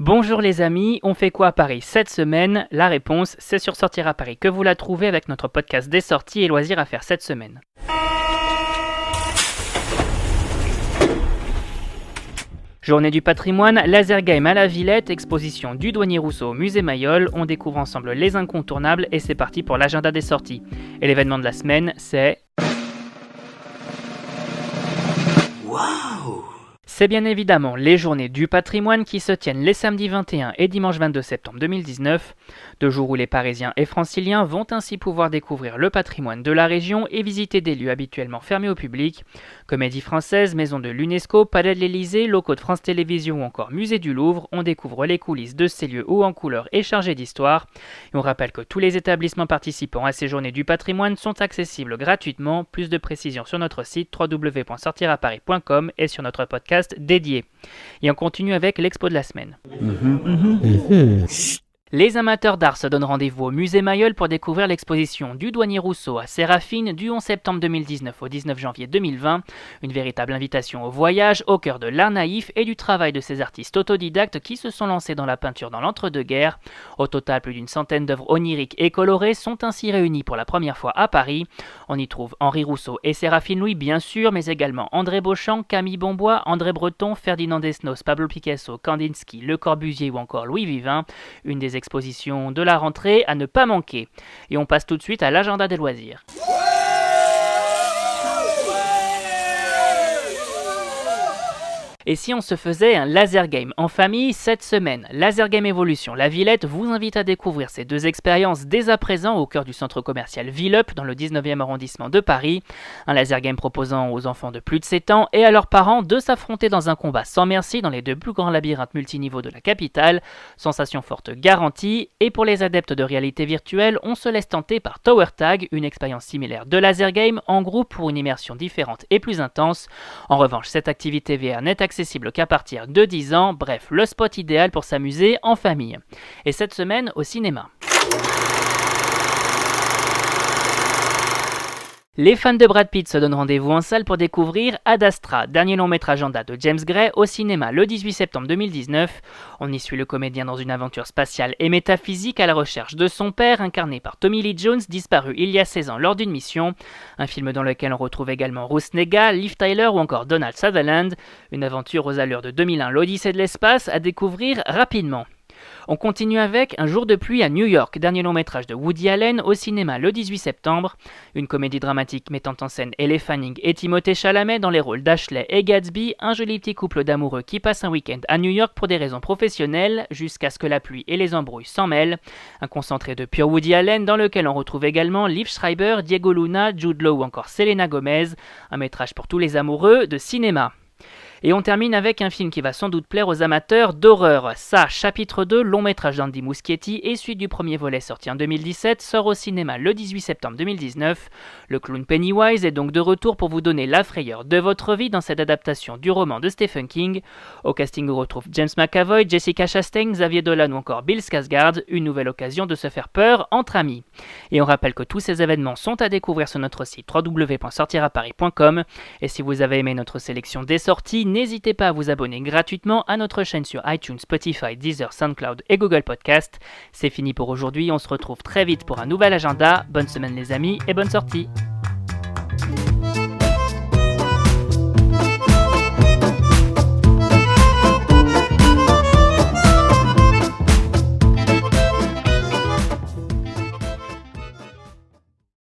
Bonjour les amis, on fait quoi à Paris cette semaine? La réponse, c'est sur Sortir à Paris que vous la trouvez avec notre podcast des sorties et loisirs à faire cette semaine. Journée du patrimoine, laser game à la Villette, exposition du douanier Rousseau au musée Mayol, on découvre ensemble les incontournables et c'est parti pour l'agenda des sorties. Et l'événement de la semaine, c'est... C'est bien évidemment les journées du patrimoine qui se tiennent les samedis 21 et dimanche 22 septembre 2019, 2 jours où les Parisiens et Franciliens vont ainsi pouvoir découvrir le patrimoine de la région et visiter des lieux habituellement fermés au public, Comédie Française, Maison de l'UNESCO, Palais de l'Élysée, locaux de France Télévisions ou encore Musée du Louvre, on découvre les coulisses de ces lieux hauts en couleur et chargés d'histoire. Et on rappelle que tous les établissements participant à ces journées du patrimoine sont accessibles gratuitement, plus de précisions sur notre site www.sortiraparis.com et sur notre podcast dédié. Et on continue avec l'expo de la semaine. Les amateurs d'art se donnent rendez-vous au musée Mayol pour découvrir l'exposition du douanier Rousseau à Séraphine du 11 septembre 2019 au 19 janvier 2020, une véritable invitation au voyage au cœur de l'art naïf et du travail de ces artistes autodidactes qui se sont lancés dans la peinture dans l'entre-deux-guerres. Au total, plus d'une centaine d'œuvres oniriques et colorées sont ainsi réunies pour la première fois à Paris. On y trouve Henri Rousseau et Séraphine Louis bien sûr, mais également André Beauchamp, Camille Bombois, André Breton, Ferdinand Desnos, Pablo Picasso, Kandinsky, Le Corbusier ou encore Louis Vivin, une des exposition de la rentrée à ne pas manquer. Et on passe tout de suite à l'agenda des loisirs. Et si on se faisait un laser game en famille cette semaine? Laser Game Evolution, la Villette vous invite à découvrir ces deux expériences dès à présent au cœur du centre commercial Villeup dans le 19e arrondissement de Paris. Un laser game proposant aux enfants de plus de 7 ans et à leurs parents de s'affronter dans un combat sans merci dans les deux plus grands labyrinthes multiniveaux de la capitale. Sensation forte garantie. Et pour les adeptes de réalité virtuelle, on se laisse tenter par Tower Tag, une expérience similaire de laser game en groupe pour une immersion différente et plus intense. En revanche, cette activité VR n'est accessible qu'à partir de 10 ans, bref, le spot idéal pour s'amuser en famille. Et cette semaine, au cinéma. Les fans de Brad Pitt se donnent rendez-vous en salle pour découvrir Ad Astra, dernier long métrage en date de James Gray, au cinéma le 18 septembre 2019. On y suit le comédien dans une aventure spatiale et métaphysique à la recherche de son père, incarné par Tommy Lee Jones, disparu il y a 16 ans lors d'une mission. Un film dans lequel on retrouve également Ruth Negga, Liv Tyler ou encore Donald Sutherland. Une aventure aux allures de 2001, l'Odyssée de l'espace, à découvrir rapidement. On continue avec Un jour de pluie à New York, dernier long métrage de Woody Allen au cinéma le 18 septembre. Une comédie dramatique mettant en scène Elle Fanning et Timothée Chalamet dans les rôles d'Ashley et Gatsby, un joli petit couple d'amoureux qui passe un week-end à New York pour des raisons professionnelles, jusqu'à ce que la pluie et les embrouilles s'en mêlent. Un concentré de pure Woody Allen dans lequel on retrouve également Liv Schreiber, Diego Luna, Jude Law ou encore Selena Gomez. Un métrage pour tous les amoureux de cinéma. Et on termine avec un film qui va sans doute plaire aux amateurs d'horreur. Ça, chapitre 2, long métrage d'Andy Muschietti et suite du premier volet sorti en 2017, sort au cinéma le 18 septembre 2019. Le clown Pennywise est donc de retour pour vous donner la frayeur de votre vie dans cette adaptation du roman de Stephen King. Au casting on retrouve James McAvoy, Jessica Chastain, Xavier Dolan ou encore Bill Skarsgård, une nouvelle occasion de se faire peur entre amis. Et on rappelle que tous ces événements sont à découvrir sur notre site www.sortiraparis.com et si vous avez aimé notre sélection des sorties, n'hésitez pas à vous abonner gratuitement à notre chaîne sur iTunes, Spotify, Deezer, SoundCloud et Google Podcast. C'est fini pour aujourd'hui, on se retrouve très vite pour un nouvel agenda. Bonne semaine les amis et bonne sortie.